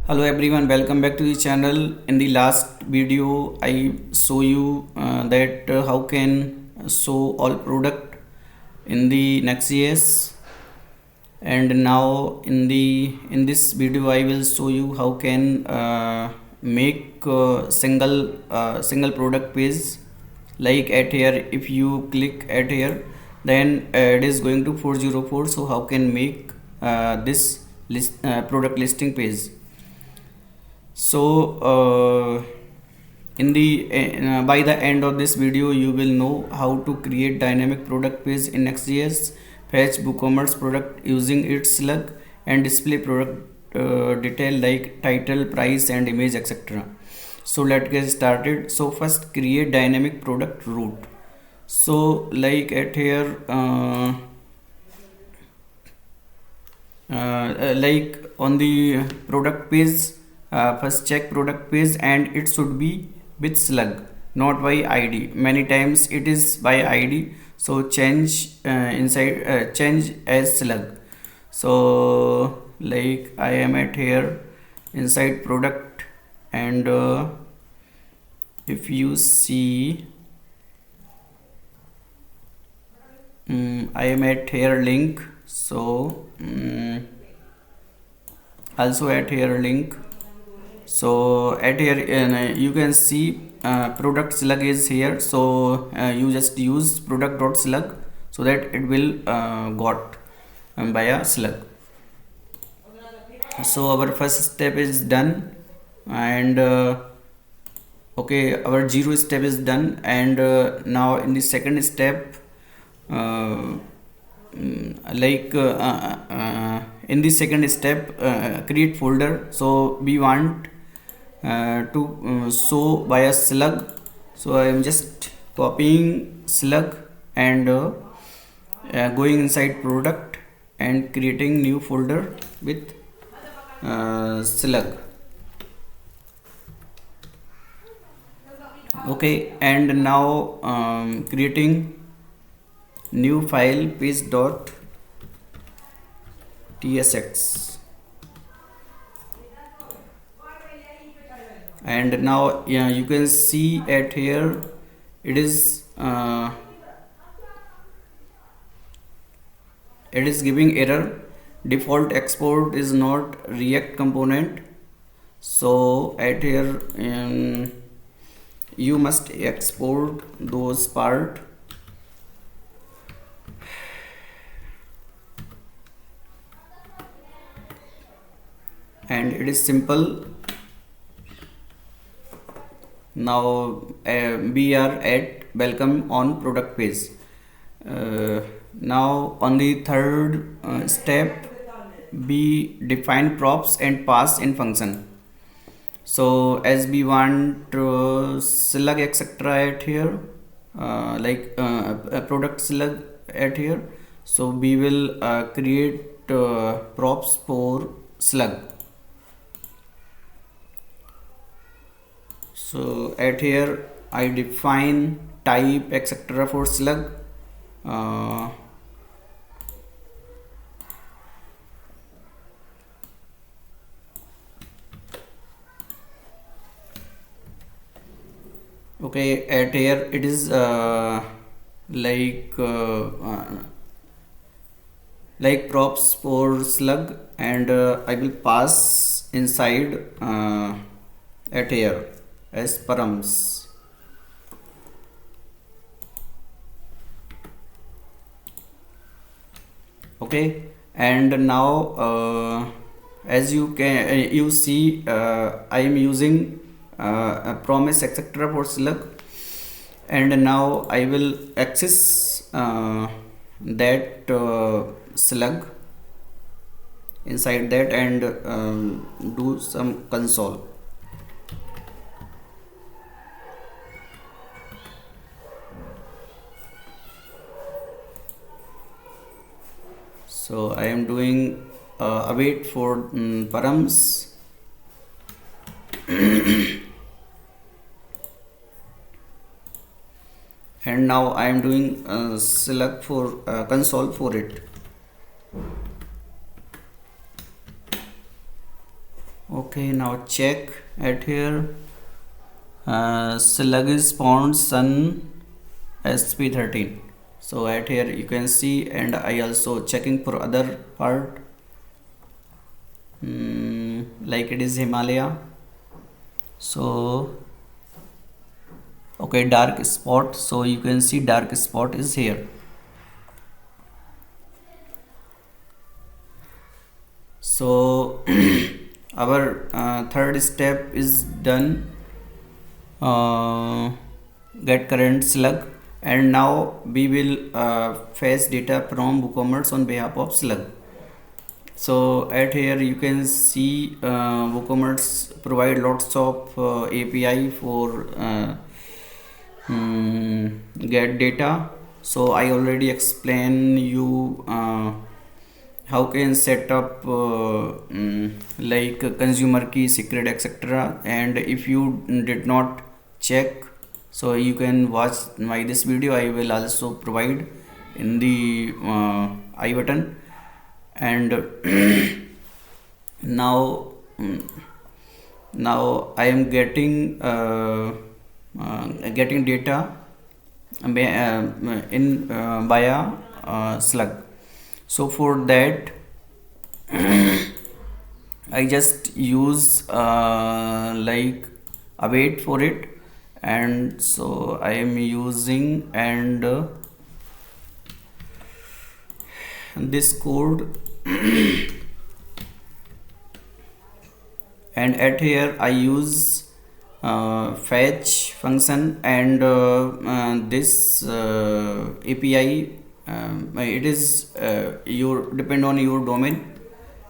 Hello everyone, welcome back to the channel. In the last video I show you that how can show all product in the Next.js, and now in this video I will show you how can make single product page. Like at here, if you click at here, then it is going to 404. So how can make this product listing page? So by the end of this video you will know how to create dynamic product page in Next.js, fetch WooCommerce product using its Slug, and display product detail like title, price and image, etc. So let's get started. So first, create dynamic product root. So like at here like on the product page, first check product page and it should be with Slug, not by ID. Many times it is by ID, so change change as Slug. So like I am at here inside product, and if you see I am at here link. So also at here link. So at here you can see product Slug is here. So you just use product.slug so that it will got via Slug. So our first step is done, and okay, our zero step is done, and now in the second step in the second step, create folder. So we want to show via Slug. So I am just copying Slug and going inside product and creating new folder with Slug. Okay, and now creating new file page.tsx, and now you can see at here it is giving error. Default export is not React component. So at here you must export those part. And it is simple. Now we are at welcome on product page. Now on the third step, we define props and pass in function. So as we want Slug etc at here, like a product Slug at here, so we will create props for Slug. So at here I define type etc for Slug. Okay, at here it is like props for Slug, and I will pass inside at here as params. Okay, and now as you can you see I am using a promise etc for Slug, and now I will access that Slug inside that and do some console. So I am doing await for params. And now I am doing Slug for console for it. Okay, now check at here. Slug is found sun SP13. So at here you can see, and I also checking for other part, like it is Himalaya. So okay, dark spot, so you can see dark spot is here. So our third step is done. Get current slug, and now we will fetch data from WooCommerce on behalf of Slug. So at here you can see WooCommerce provide lots of API for get data. So I already explained you how can set up like consumer key, secret, etc. And if you did not check, so you can watch my this video. I will also provide in the I button. And now now I am getting data in via Slug. So for that I just use like await for it, and so I am using and this code and at here I use fetch function, and this API it is your depend on your domain,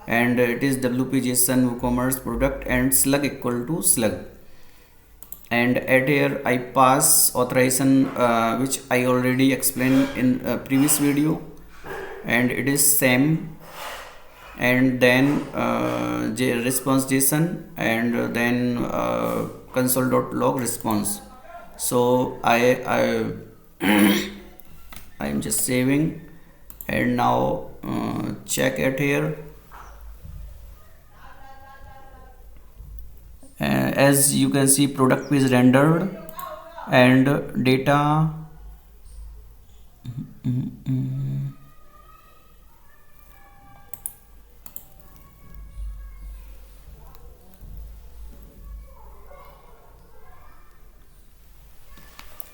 and it is WP-JSON WooCommerce product and slug equal to slug. And at here I pass authorization which I already explained in previous video, and it is same, and then response JSON, and then console.log response. So I I'm just saving, and now check at here. As you can see, product is rendered and data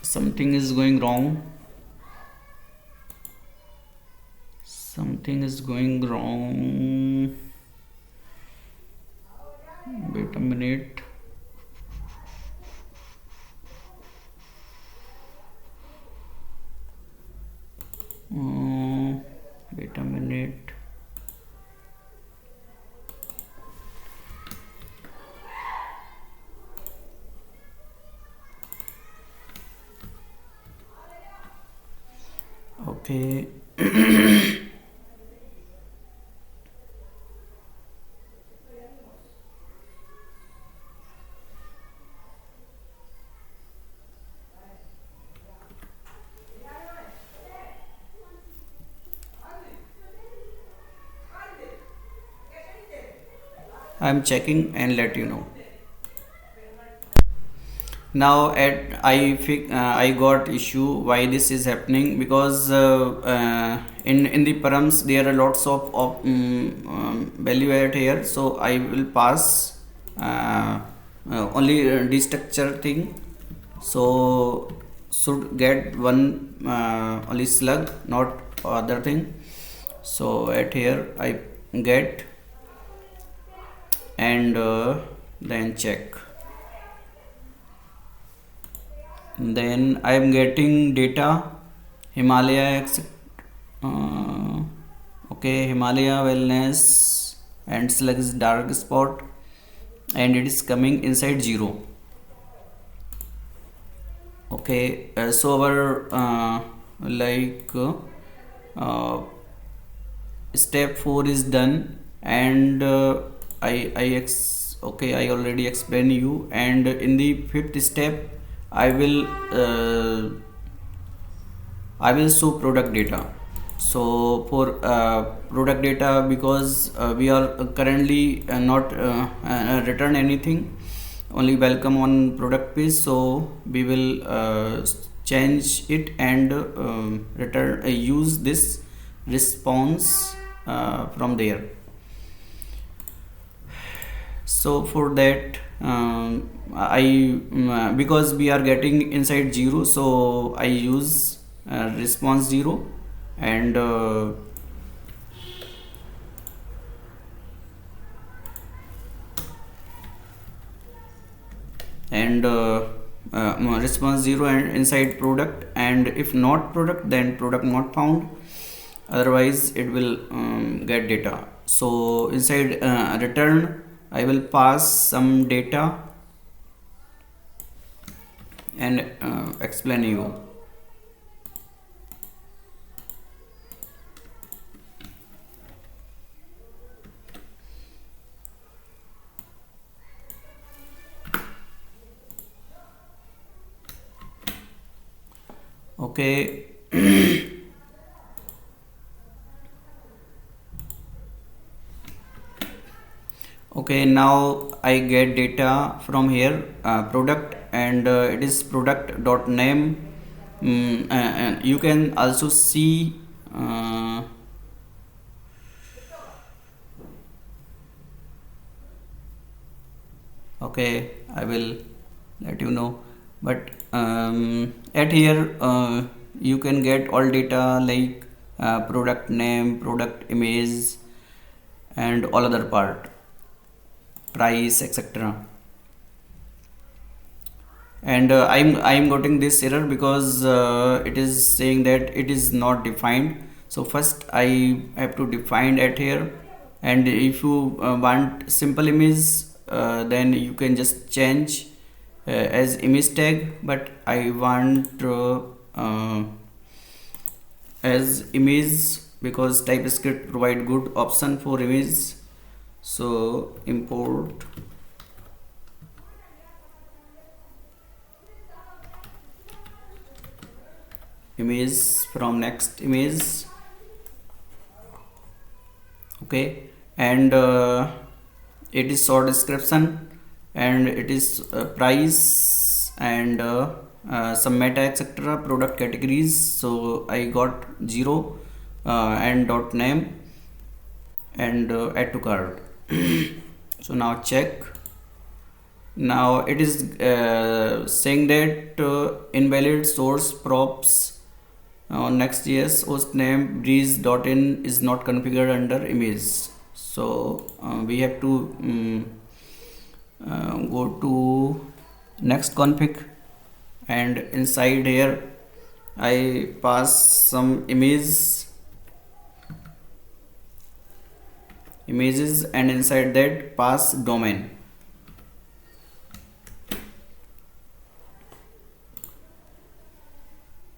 something is going wrong. Something is going wrong. Wait a minute. Wait a minute. Okay. I'm checking and let you know. Now I got issue why this is happening, because in the params there are lots of value at here. So I will pass only destructure thing. So should get one only slug, not other thing. So at here I get, and then check, then I am getting data Himalaya okay, Himalaya wellness and slug is dark spot, and it is coming inside 0. Okay, so our like step 4 is done, and I already explained you, and in the 5th step I will show product data. So for product data, because we are currently not return anything, only welcome on product page, so we will change it and return use this response from there. So for that, because we are getting inside 0, so I use response 0, and response 0 and inside product, and if not product, then product not found, otherwise it will get data. So inside return, I will pass some data and explain you. Okay. Okay, now I get data from here, product, and it is product dot name. And you can also see okay, I will let you know, but at here you can get all data like product name, product image, and all other part, price, etc. And I'm getting this error because it is saying that it is not defined. So first I have to define at here, and if you want simple image, then you can just change as image tag, but I want as image because TypeScript provide good option for image. So import image from next image. Okay, and it is short description, and it is price, and some meta, etc., product categories. So I got 0 and dot name, and add to cart. So now check. Now it is saying that invalid source props on Next.js host name breeze.in is not configured under image. So we have to go to next config, and inside here I pass some images, and inside that pass domain.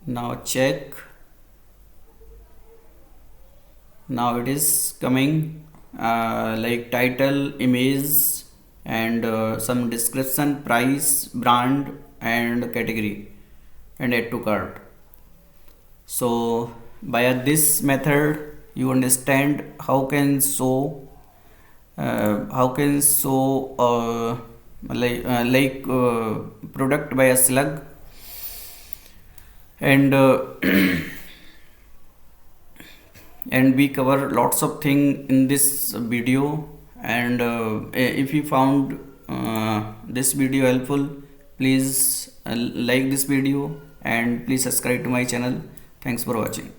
Now check. Now it is coming like title, image, and some description, price, brand, and category, and add to cart. So by this method you understand how can show product by a slug, and and we cover lots of thing in this video. And if you found this video helpful, please like this video, and please subscribe to my channel. Thanks for watching.